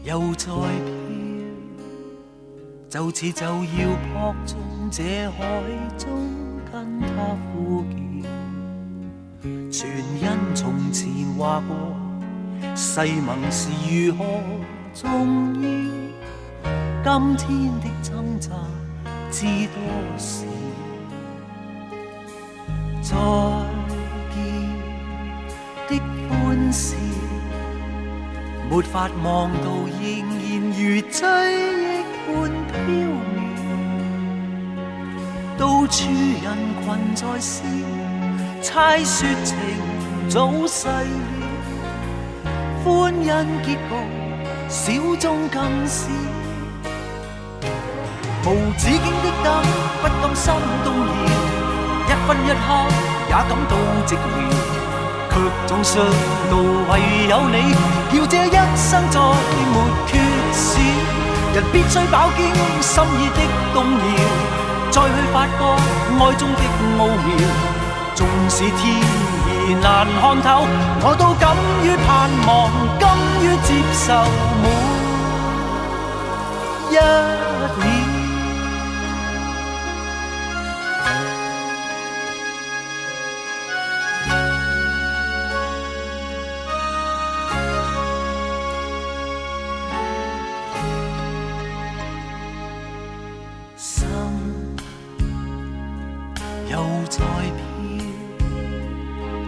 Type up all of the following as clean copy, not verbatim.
又在飄，就似就要撲進這海中跟他呼叫，全因從前話過誓盟是如何重要，今天的掙扎知多少，再見的歡笑沒法望到，仍然如追憶般飄渺，到處人群在笑，猜說情早逝了，歡欣結局小眾更少，無止境的等不甘心動搖，一分一刻也感到寂寥，卻總想到唯有你，要這一生再沒缺少。人必須飽經心意的動搖，再去發覺愛中的奧妙。縱使天意難看透，我都敢於盼望，甘於接受每一秒。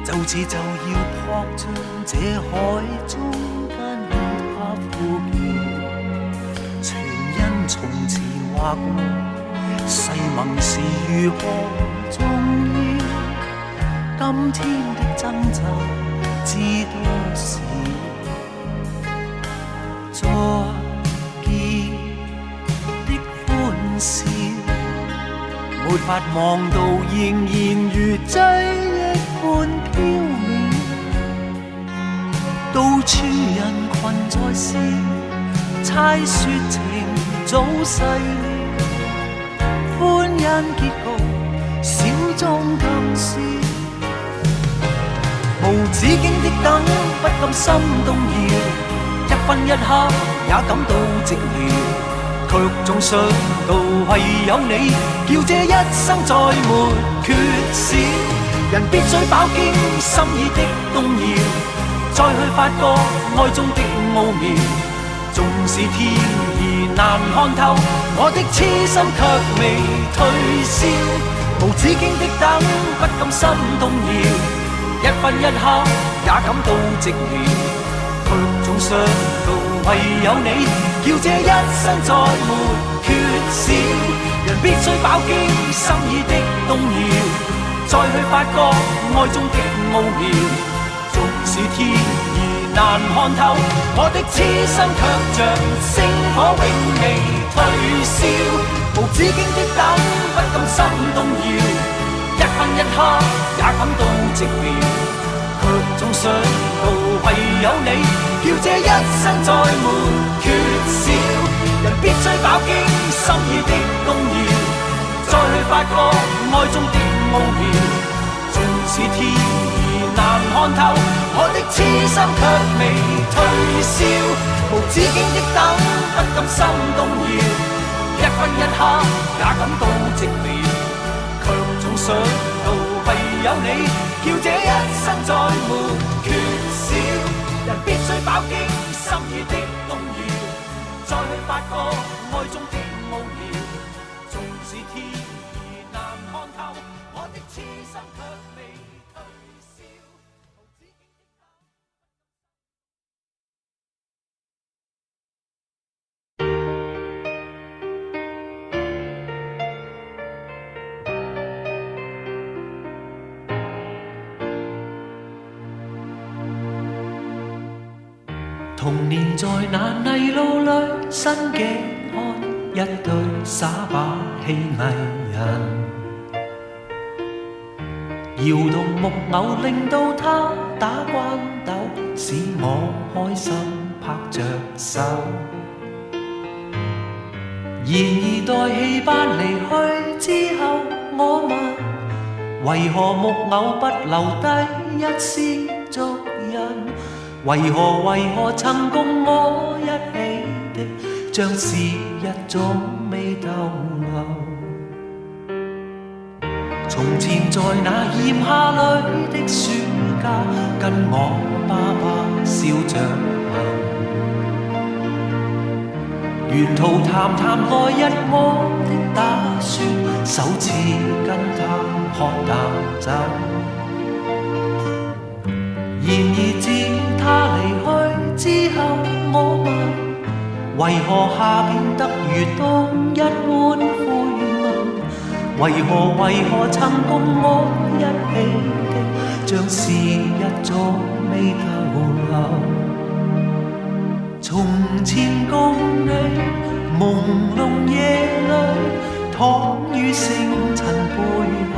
就似就要撲進這海中跟他呼叫，全因從前話過誓盟是如何重要，今天的掙扎知多少，再見的歡笑沒法望到，仍然如追憶般飄渺，到處人群在笑，猜說情早逝了，歡欣結局小眾更少，無止境的等不甘心動搖，一分一刻也感到寂寥，卻總想到唯有你，叫這一生再沒缺少。人必須飽經心意的動搖，再去發覺愛中的奧妙。縱使天意難看透，我的痴心卻未退燒。無止境的等，不甘心動搖，一分一刻也感到寂寥，卻總想到唯有你，叫這一生再沒缺少。人必須飽經心意的動搖，再去發覺愛中的奧妙。縱使天意難看透，我的痴心卻像星火永未退燒。無止境的等，不甘心動搖，一分一刻也感到寂寥，卻總想到唯有你，叫這一生再沒缺少。人必須飽經心意的動搖，再去發覺愛中的奧妙。縱使天意難看透，我的痴心卻未退燒。無止境的等，不甘心動搖，一分一刻也感到寂寥，卻總想到唯有你，叫這一生再沒缺少。人必須飽經心意的動搖，再去發覺愛中的奧妙。縱使天意難看透，我的痴心卻未退燒。童年在那泥路裏，新嘅看一對耍把戲藝人，搖動木偶令到他打關鬥，使我開心拍着手。然而待戲班離去之後，我問為何木偶不留低一絲足印？為何曾共我一起的，像時日總未逗留。從前在那炎夏裏的暑假，跟我爸爸笑着行，沿途談談來日我的打算，首次跟他喝淡酒。然而自他離去之後，我問為何夏變得如冬一般灰暗？為何曾共我一起的，像時日總未逗留。從前共你朦朧夜裏，躺於星塵背後，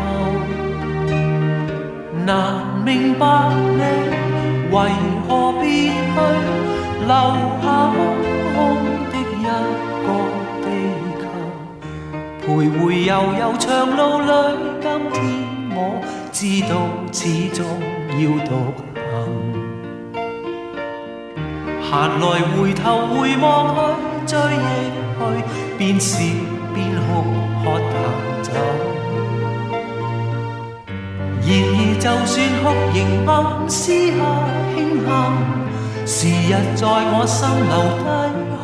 難明白你為何別去，留下空空的一個地球。徘徊悠長路裏，今天我知道始終要獨行。閒來回頭回望去，追憶去，邊笑邊哭，喝淡酒。然而就算哭仍暗私下慶幸，時日在我心留低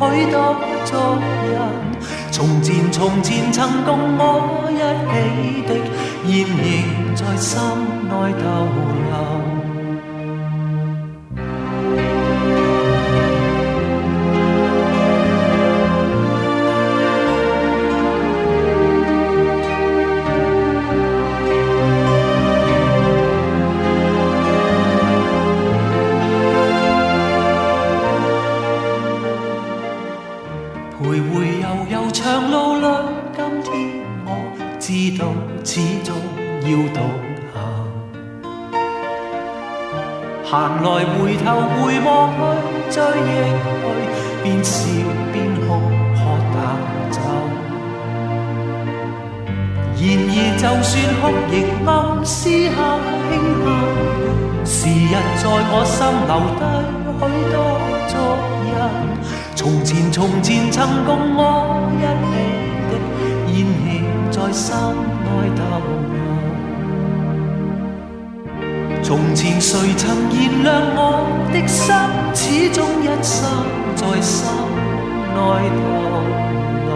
許多足印。從前曾共我一起的，現仍在心內逗留。徘徊悠長路裏，今天我知道始終要獨行。閒來回頭回望去，追憶去，邊笑邊哭，喝淡酒。然而就算哭仍暗私下慶幸，時日在我心留低許多足印。從前曾共我一起的，現仍在心內逗留。從前誰曾燃亮我的心，始終一生在心內逗留。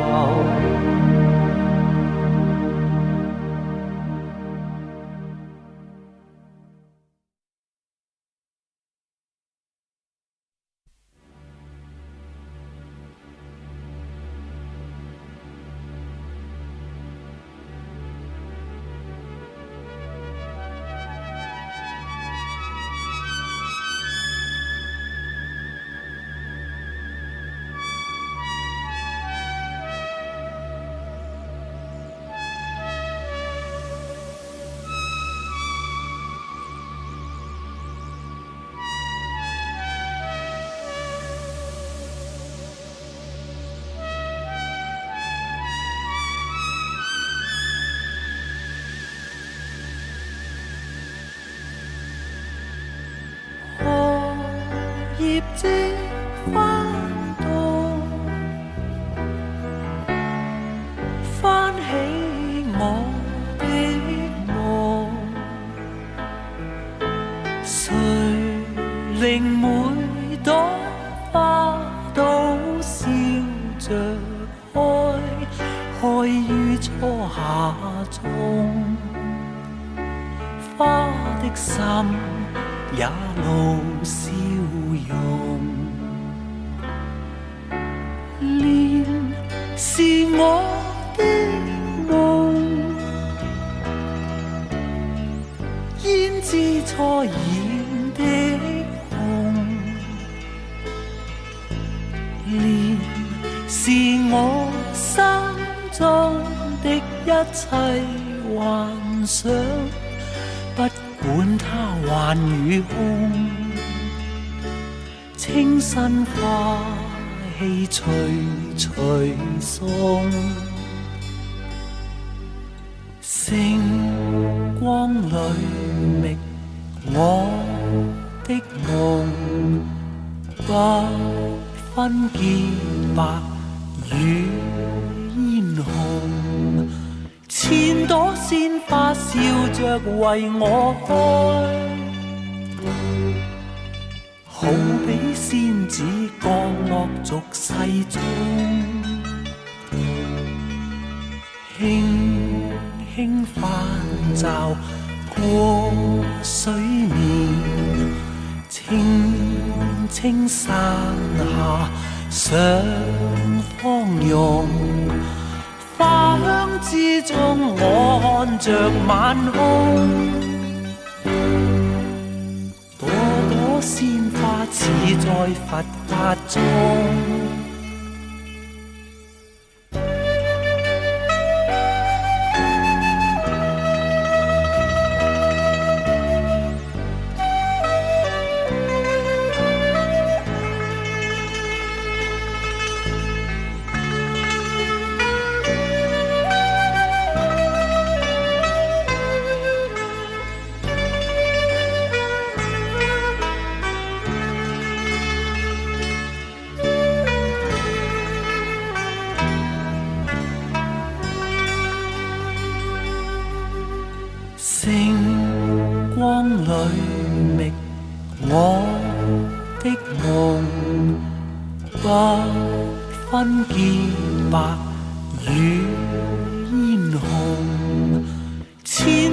葉子翻動，翻起我的夢，誰令每朵花都笑着開，開於初夏中，花的心也露笑容，蓮是我的夢，胭脂初染的紅，蓮是我心中的一切幻想，不管它幻與空，清新花氣隨隨送，星光裏覓我的夢。不分潔白與煙紅，千朵鮮花笑着為我開，好比仙子降落俗世中，輕輕泛照過水面，清清山下上芳容，花香之中我看着晚空，朵朵鮮花似在佛法中。星光裏覓我的夢，不分潔白與煙紅，千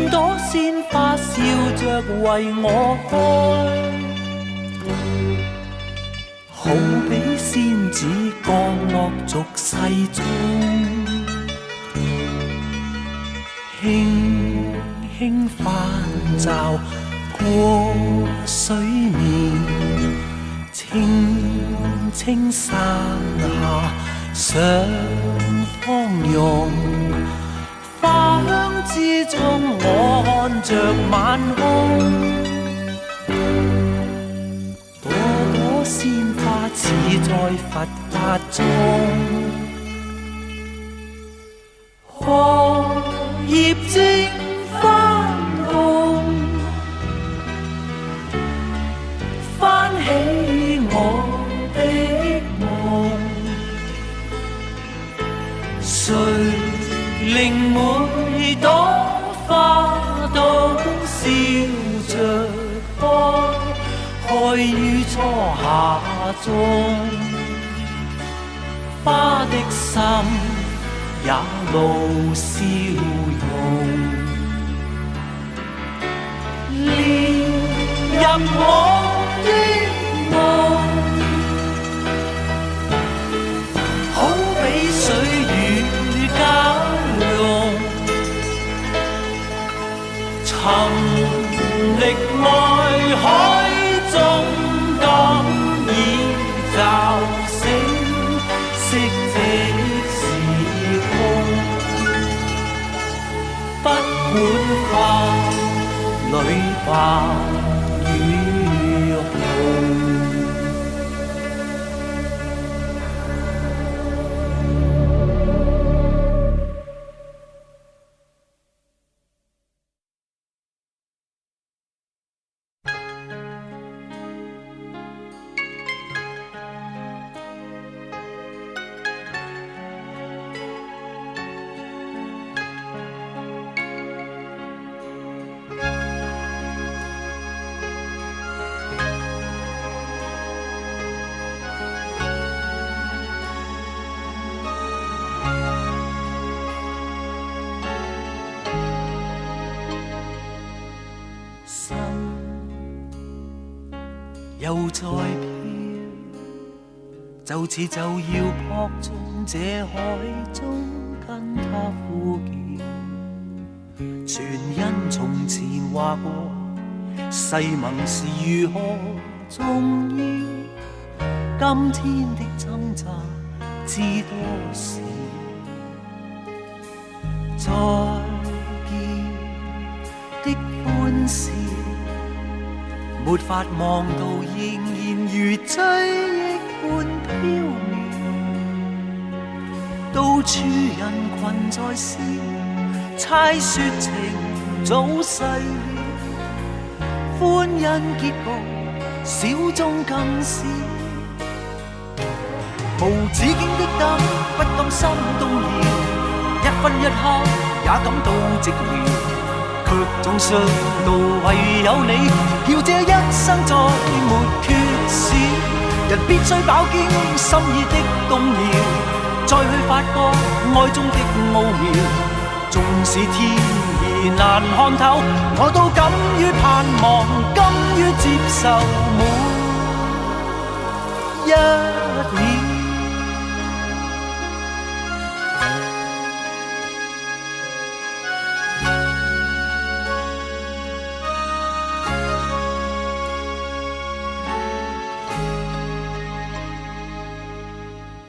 朵鮮花笑着為我開，好比仙子降落俗世中，輕輕泛照過水面，清清山下上芳容，花香之中我看着晚空，朵朵鮮花似在佛法中，荷葉正翻動，翻起我的夢，誰令每朵花都笑着開，開於初夏中，花的心也露笑容，連入我的夢，好比水與交融，沉溺愛海中今已驟醒，惜這時空不管花裏白與紅。又再飄，就似就要撲進這海中，跟他呼叫。全因從前話過，誓盟是如何重要。今天的掙扎知多少？再見的歡笑，沒法望到，仍然如追憶般飄渺。到處人群在笑，猜說情早逝了，歡欣結局小眾更是無止境的等，不甘心動搖，一分一刻也感到寂寥，卻總想到唯有你，叫這一生再沒缺少。人必須飽經心意的動搖，再去發覺愛中的奧妙。縱使天意難看透，我都敢於盼望，甘於接受每一秒。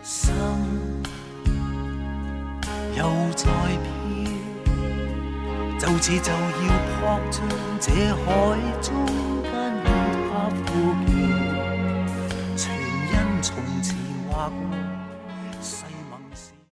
心又在飄，就似就要撲進這海中間，要它呼叫，全因從前劃過